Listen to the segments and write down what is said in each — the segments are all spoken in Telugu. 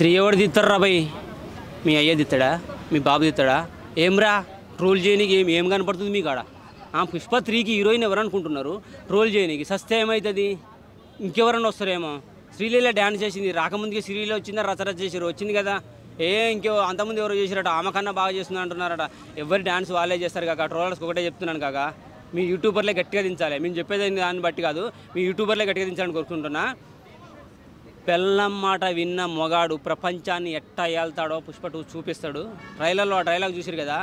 3 ఎవడు తీస్తారా భయ్? మీ అయ్య తీస్తాడా? మీ బాబు తీస్తాడా? ఏమ్రా ట్రోల్ చేయనీకి ఏం కనపడుతుంది మీ కాడ? పుష్ప 3కి హీరోయిన్ ఎవరు అనుకుంటున్నారు? ట్రోల్ చేయనీకి సస్తే ఏమవుతుంది? ఇంకెవరన్నా వస్తారేమో. శ్రీలీల డ్యాన్స్ చేసింది, రాకముందుకి శ్రీలీల వచ్చిందా? రచరచ చేసారు, వచ్చింది కదా. అంతమంది ఎవరో చేశారట, ఆమె కన్నా బాగా చేస్తుంది అంటున్నారట. ఎవరి డ్యాన్స్ వాళ్ళే చేస్తారు కాక. ట్రోలర్స్కి ఒకటే చెప్తున్నాను కాక, మీ యూట్యూబర్లే గట్టిగా దించాలి. మేము చెప్పేది దాన్ని బట్టి కాదు, మీ యూట్యూబర్లే గట్టిగా దించాలని కోరుకుంటున్నా. పెళ్ళం మాట విన్న మొగాడు ప్రపంచాన్ని ఎట్టా ఏళ్తాడో పుష్ప 2 చూపిస్తాడు. ట్రైలర్లో ఆ డైలాగ్ చూసారు కదా.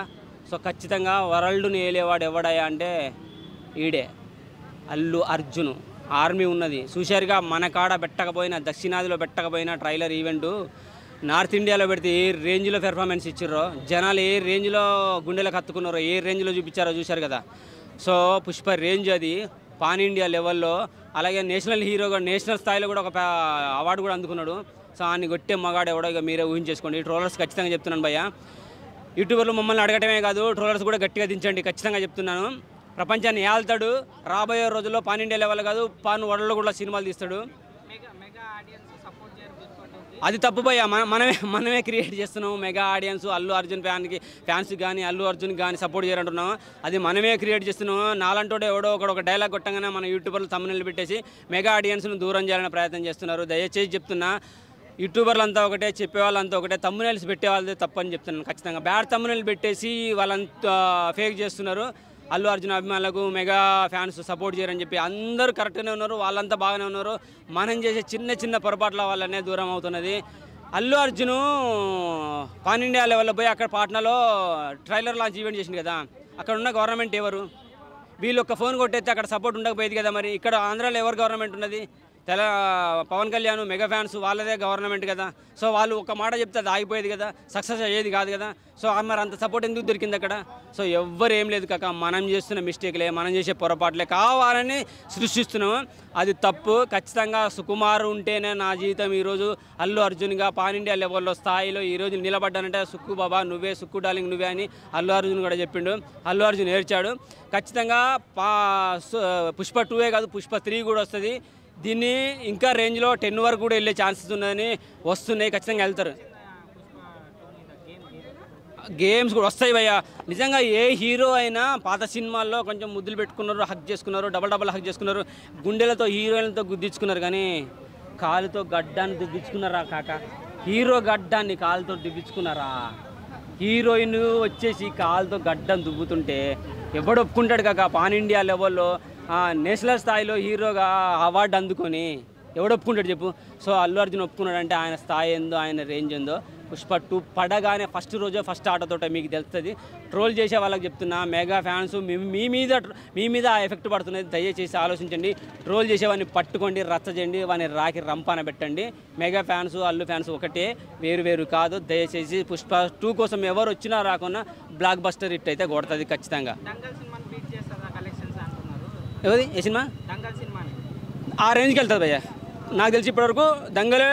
సో ఖచ్చితంగా వరల్డ్ని ఏలేవాడు ఎవడయా అంటే ఈడే, అల్లు అర్జున్. ఆర్మీ ఉన్నది చూశారుగా. మన కాడ పెట్టకపోయినా, దక్షిణాదిలో పెట్టకపోయినా ట్రైలర్ ఈవెంటు నార్త్ ఇండియాలో పెడితే ఏ రేంజ్లో పెర్ఫార్మెన్స్ ఇచ్చారో, జనాలు ఏ రేంజ్లో గుండెలకు హత్తుకున్నారో, ఏ రేంజ్లో చూపించారో చూశారు కదా. సో పుష్ప రేంజ్ అది పాన్ ఇండియా లెవెల్లో. అలాగే నేషనల్ హీరోగా నేషనల్ స్థాయిలో కూడా ఒక అవార్డు కూడా అందుకున్నాడు. సో ఆయన కొట్టే మగాడు ఎవడో ఇక మీరే ఊహించేసుకోండి. ట్రోలర్స్ ఖచ్చితంగా చెప్తున్నాను భయ్య, యూట్యూబర్లు మమ్మల్ని అడగటమే కాదు, ట్రోలర్స్ కూడా గట్టిగా దించండి. ఖచ్చితంగా చెప్తున్నాను. ప్రపంచాన్ని ఏళ్తాడు. రాబోయే రోజుల్లో పాన్ ఇండియా లెవెల్ కాదు, పాన్ వరల్డ్లో కూడా సినిమాలు తీస్తాడు. అది తప్పు భయ్య. మనమే క్రియేట్ చేస్తున్నాం. Mega audience Allu Arjun fans కానీ అల్లు అర్జున్ కానీ సపోర్ట్ చేయాలంటున్నాం. అది మనమే క్రియేట్ చేస్తున్నాం. నాలంటోడే ఎవడో ఒక డైలాగ్ కొట్టగానే మన యూట్యూబర్లు తమ్ముళ్ళు పెట్టేసి మెగా ఆడియన్స్ను దూరం చేయాలని ప్రయత్నం చేస్తున్నారు. దయచేసి చెప్తున్నా, యూట్యూబర్లు అంతా ఒకటే, చెప్పేవాళ్ళంతా ఒకటే, తమ్మునేల్స్ పెట్టే వాళ్ళదే తప్పని చెప్తున్నాను. ఖచ్చితంగా బ్యాడ్ తమ్మునేలు పెట్టేసి వాళ్ళంతా ఫేక్ చేస్తున్నారు. అల్లు అర్జున్ అభిమానులకు మెగా ఫ్యాన్స్ సపోర్ట్ చేయరని చెప్పి అందరూ కరెక్ట్గానే ఉన్నారు, వాళ్ళంతా బాగానే ఉన్నారు. మనం చేసే చిన్న పొరపాట్ల వల్లనే దూరం అవుతున్నది. అల్లు అర్జున్ పాన్ ఇండియా లెవెల్లో పోయి అక్కడ పాట్నాలో ట్రైలర్ లాంచ్ ఈవెంట్ చేసింది కదా. అక్కడ ఉన్న గవర్నమెంట్ ఎవరు? వీళ్ళు ఒక్క ఫోన్ కొట్టేస్తే అక్కడ సపోర్ట్ ఉండకపోయేది కదా. మరి ఇక్కడ ఆంధ్రాలో ఎవరు గవర్నమెంట్ ఉన్నది? పవన్ కళ్యాణ్ మెగా ఫ్యాన్స్ వాళ్ళదే గవర్నమెంట్ కదా. సో వాళ్ళు ఒక మాట చెప్తే అది ఆగిపోయేది కదా, సక్సెస్ అయ్యేది కాదు కదా. సో మరి అంత సపోర్ట్ ఎందుకు దొరికింది అక్కడ? సో ఎవ్వరు ఏం లేదు కాక, మనం చేస్తున్న మిస్టేక్లే, మనం చేసే పొరపాట్లే కావాలని సృష్టిస్తున్నాము. అది తప్పు. ఖచ్చితంగా సుకుమార్ ఉంటేనే నా జీవితం ఈరోజు అల్లు అర్జున్గా పాన్ ఇండియా లెవెల్లో స్థాయిలో ఈరోజు నిలబడ్డానంటే సుక్కు బాబా నువ్వే, సుక్కు డార్లింగ్ నువ్వే అని అల్లు అర్జున్ కూడా చెప్పిండు. అల్లు అర్జున్ ఏడ్చాడు. ఖచ్చితంగా పుష్ప 2 కాదు, పుష్ప 3 కూడా వస్తుంది. దీన్ని ఇంకా రేంజ్లో 10 వరకు కూడా వెళ్ళే ఛాన్సెస్ ఉన్నాయని వస్తున్నాయి. ఖచ్చితంగా వెళ్తారు. గేమ్స్ కూడా వస్తాయి భయ్య. నిజంగా ఏ హీరో అయినా పాత సినిమాల్లో కొంచెం ముద్దులు పెట్టుకున్నారు, హక్ చేసుకున్నారు, డబల్ హక్ చేసుకున్నారు, గుండెలతో హీరోయిన్లతో గుద్దించుకున్నారు. కానీ కాలుతో గడ్డాన్ని దుబ్బించుకున్నారా కాక? హీరో గడ్డాన్ని కాలుతో దుబ్బించుకున్నారా? హీరోయిన్ వచ్చేసి కాలుతో గడ్డం దుబ్బుతుంటే ఎవడు ఒప్పుకుంటాడు కాక? పాన్ ఇండియా లెవెల్లో నేషనల్ స్థాయిలో హీరోగా అవార్డు అందుకొని ఎవడు ఒప్పుకుంటాడు చెప్పు? సో అల్లు అర్జున్ ఒప్పుకున్నాడంటే ఆయన స్థాయి ఏందో, ఆయన రేంజ్ ఏందో. పుష్ప 2 పడగానే ఫస్ట్ రోజే ఫస్ట్ ఆటతోటే మీకు తెలుస్తుంది. ట్రోల్ చేసే వాళ్ళకి చెప్తున్నా, మెగా ఫ్యాన్స్ మీ మీద ఆ ఎఫెక్ట్ పడుతున్నది. దయచేసి ఆలోచించండి. ట్రోల్ చేసేవాడిని పట్టుకోండి, రచ్చ చేయండి, వాడిని రాకి రంపాన పెట్టండి. మెగా ఫ్యాన్స్ అల్లు ఫ్యాన్స్ ఒకటే, వేరు కాదు. దయచేసి పుష్ప 2 కోసం ఎవరు వచ్చినా రాకున్నా బ్లాక్ బస్టర్ హిట్ అయితే కొడుతుంది ఖచ్చితంగా. ఎవరి ఏ సినిమా? ఆ రేంజ్కి వెళ్తుంది భయ్య. నాకు తెలిసి ఇప్పటివరకు దంగలే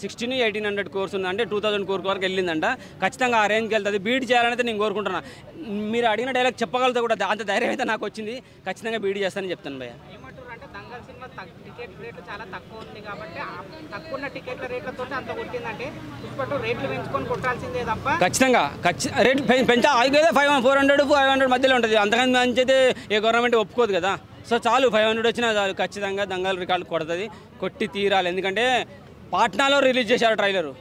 1600-1800 కోర్స్ ఉంది, అంటే 2000 కోర్స్ వరకు వెళ్ళిందంట. ఖచ్చితంగా ఆ రేంజ్కి వెళ్తుంది. బీట్ చేయాలనేది నేను కోరుకుంటున్నా. మీరు అడిగిన డైలాగ్ చెప్పగలుగుతా కూడా అంత ధైర్యం అయితే నాకు వచ్చింది. ఖచ్చితంగా బీట్ చేస్తానని చెప్తాను భయ్య. టికెట్ రేట్లు చాలా తక్కువ ఉంది కాబట్టి తక్కువ టికెట్ల రేట్లతో అంత కొట్టిందంటే పుష్ప 2 రేట్లు పెంచుకొని కొట్టాల్సిందే తప్ప ఖచ్చితంగా రేట్లు పెంచా. అయితే 400-500 మధ్యలో ఉంటుంది. అంతకన్నా మంచి అయితే ఏ గవర్నమెంట్ ఒప్పుకోదు కదా. సో చాలు, 500 వచ్చినా చాలు. ఖచ్చితంగా దంగల్ రికార్డు కొడుతుంది, కొట్టి తీరాలి. ఎందుకంటే పాట్నాలో రిలీజ్ చేశారు ట్రైలరు.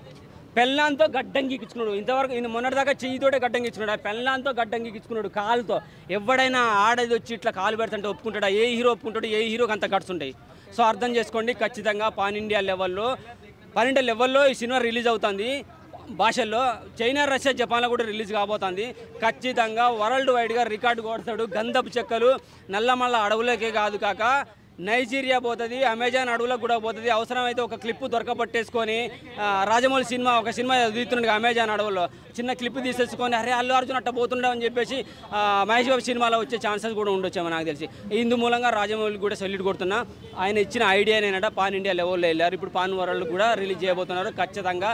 పెళ్ళాంతో గడ్డం గీకించుకున్నాడు. ఇంతవరకు మొన్నటిదాకా చెయ్యితోటే గడ్డం గీచుకున్నాడు. ఆ పెళ్ళాంతో గడ్డం గీకించుకున్నాడు కాలుతో. ఎవడైనా ఆడది వచ్చి ఇట్లా కాలు పెడుతుంటే ఒప్పుకుంటాడా? ఏ హీరో ఒప్పుకుంటాడు? ఏ హీరోకి అంత గడుచుంటాయి? సో అర్థం చేసుకోండి. ఖచ్చితంగా పాన్ ఇండియా లెవెల్లో ఈ సినిమా రిలీజ్ అవుతుంది. భాషల్లో చైనా, రష్యా, జపాన్లో కూడా రిలీజ్ కాబోతుంది. ఖచ్చితంగా వరల్డ్ వైడ్గా రికార్డు కొడతాడు. గంధపు చెక్కలు నల్లమల్ల అడవులకే కాదు కాక నైజీరియా పోతుంది, అమెజాన్ అడవులకు కూడా పోతుంది. అవసరమైతే ఒక క్లిప్ దొరకబట్టేసుకొని రాజమౌళి ఒక సినిమా తీస్తున్నాడు అమెజాన్ అడవుల్లో, చిన్న క్లిప్ తీసేసుకొని అరే అల్లు అర్జున్ అట్ట పోతుండవు అని చెప్పేసి మహేష్ బాబు సినిమాలో వచ్చే ఛాన్సెస్ కూడా ఉండొచ్చేమో నాకు తెలిసి. ఇందు మూలంగా రాజమౌళి కూడా సెల్యూట్ కొడుతున్నా. ఆయన ఇచ్చిన ఐడియానేనట పాన్ ఇండియా లెవెల్లో వెళ్ళారు. ఇప్పుడు పాన్ వరల్డ్ కూడా రిలీజ్ చేయబోతున్నారు. ఖచ్చితంగా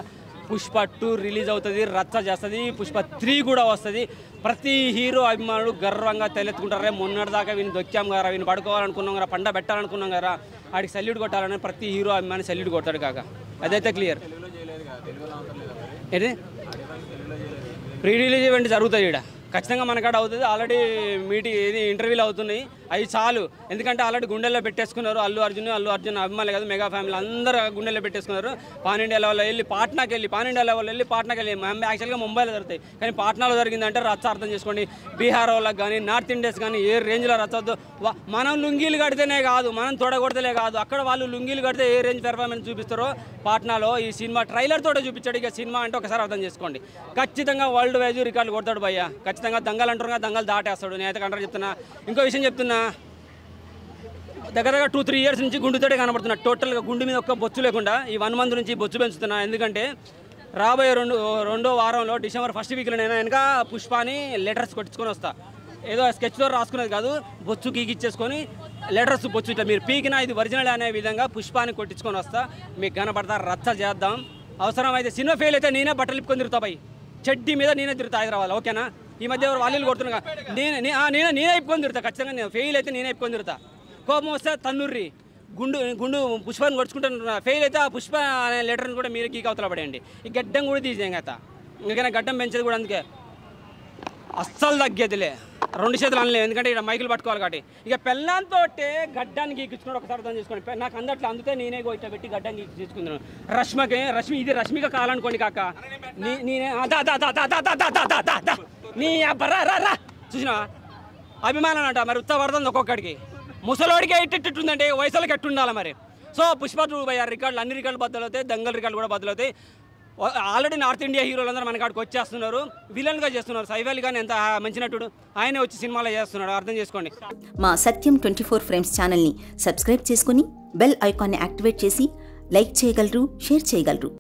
పుష్ప 2 రిలీజ్ అవుతుంది, రచ్చ చేస్తుంది. పుష్ప 3 కూడా వస్తుంది. ప్రతి హీరో అభిమానులు గర్వంగా తలెత్తుకుంటారు. మొన్నటిదాకా వీని దొక్కాం కదా, వీని పడుకోవాలనుకున్నాం కదా, పండ పెట్టాలనుకున్నాం కదా, ఆడికి సల్యూట్ కొట్టాలని ప్రతి హీరో అభిమాని సల్యూట్ కొడతాడు కాక. అదైతే క్లియర్. ఏంటి ప్రీ రిలీజ్ ఈవెంట్ జరుగుతాయి ఇక్కడ ఖచ్చితంగా మనకాడ అవుతుంది. ఆల్రెడీ ఇది ఇంటర్వ్యూలు అవుతున్నాయి, అవి చాలు. ఎందుకంటే ఆల్రెడీ గుండెల్లో పెట్టేసుకున్నారు అల్లు అర్జున్ అభిమానులు కాదు, మెగా ఫ్యామిలీ అందరూ గుండెల్లో పెట్టేసుకున్నారు. పాన్ ఇండియా లెవెల్లో వెళ్ళి పాట్నాకి వెళ్ళి యాక్చువల్గా ముంబైలో జరుగుతాయి, కానీ పాట్నాలో జరిగిందంటే రచ్చ అర్థం చేసుకోండి. బీహార్ వాళ్ళకి కానీ నార్త్ ఇండియన్స్ కానీ ఏ రేంజ్లో రచ్చవద్దు. మనం లుంగీలు కడితేనే కాదు, మనం తొడగొడితేనే కాదు, అక్కడ వాళ్ళు లుంగీలు కడితే ఏ రేంజ్ పెర్ఫార్మెన్స్ చూపిస్తారో పాట్నాలో ఈ సినిమా ట్రైలర్ తోటే చూపించాడు. ఇక సినిమా అంటే ఒకసారి అర్థం చేసుకోండి, ఖచ్చితంగా వరల్డ్ వైజ్ రికార్డు కొడతాడు భయ్య. ఖచ్చితంగా దంగలు అంటారు, దంగలు దాటేస్తాడు. నేనైతే కంటారు చెప్తున్నా. ఇంకో విషయం చెప్తున్నా, దగ్గర 2-3 ఇయర్స్ నుంచి గుండుతోటే కనబడుతున్నా. టోటల్గా గుండు మీద ఒక్క బొచ్చు లేకుండా ఈ 1 మంత్ నుంచి బొచ్చు పెంచుతున్నా. ఎందుకంటే రాబోయే రెండో వారంలో డిసెంబర్ 1st వీక్లో నేను వెనక పుష్పాని లెటర్స్ కొట్టించుకొని వస్తా. ఏదో స్కెచ్తో రాసుకునేది కాదు, బొచ్చు గీకిచ్చేసుకొని లెటర్స్ బొచ్చు ఇట్లా మీరు పీకినా ఇది ఒరిజినల్ అనే విధంగా పుష్పాన్ని కొట్టించుకొని వస్తా. మీకు కనపడతా, రచ్చ చేద్దాం. అవసరమైతే సినిమా ఫెయిల్ అయితే నేనే బట్టలు ఇప్పుకొని తిరుగుతా పోయి, చెడ్డీ మీద నేనే తిరుగుతా హైదరాబాద్. ఓకేనా? ఈ మధ్య వాళ్ళు కొడుతున్నా, నేనే ఇప్పుకొని తిరుగుతా. ఖచ్చితంగా ఫెయిల్ అయితే నేనే ఇప్పుకొని తిరుగుతా. కోపం వస్తే తన్నుర్రి గుండు పుష్పాన్ని కొడుచుకుంటున్నా. ఫెయిల్ అయితే ఆ పుష్ప అనే లెటర్ని కూడా మీరు గీక్ అవతల పడేయండి. ఈ గడ్డం కూడా తీసేయం కదా, ఇంకైనా గడ్డం పెంచేది కూడా అందుకే అస్సలు తగ్గేదిలే. 2 చేతులు అనలేదు, ఎందుకంటే ఇక్కడ మైకులు పట్టుకోవాలి కాబట్టి. ఇక పెళ్ళంతో గడ్డాన్ని గీకించుకున్నాడు, ఒకసారి అర్థం చేసుకోండి. నాకు అందట్లో అందుకే నేనే ఇట్లా పెట్టి గడ్డాన్ని గీకించుకున్నాను. ఇది రష్మిక కావాలనుకోండి కాక, నేనే నీ రా చూసినా అభిమానం అంట. మరి ఉత్తపడుతుంది ఒక్కొక్కడికి, ముసలోడికే ఇట్టుందంటే వయసులోకి ఎట్టుండాలి మరి. సో పుష్ప 2 రికార్డులు, అన్ని రికార్డులు బద్దలవుతాయి, దంగల్ రికార్డులు కూడా బద్దలవుతాయి. ఆల్రెడీ నార్త్ ఇండియా హీరోలందరూ మన కాడికి వచ్చేస్తున్నారు, విలన్గా చేస్తున్నారు. సైఫ్ కానీ ఎంత మంచి నటుడు, ఆయనే వచ్చి సినిమాలో చేస్తున్నాడు, అర్థం చేసుకోండి. మా సత్యం 24 ఫ్రేమ్స్ ఛానల్ని సబ్స్క్రైబ్ చేసుకుని బెల్ ఐకాన్ని యాక్టివేట్ చేసి లైక్ చేయగలరు, షేర్ చేయగలరు.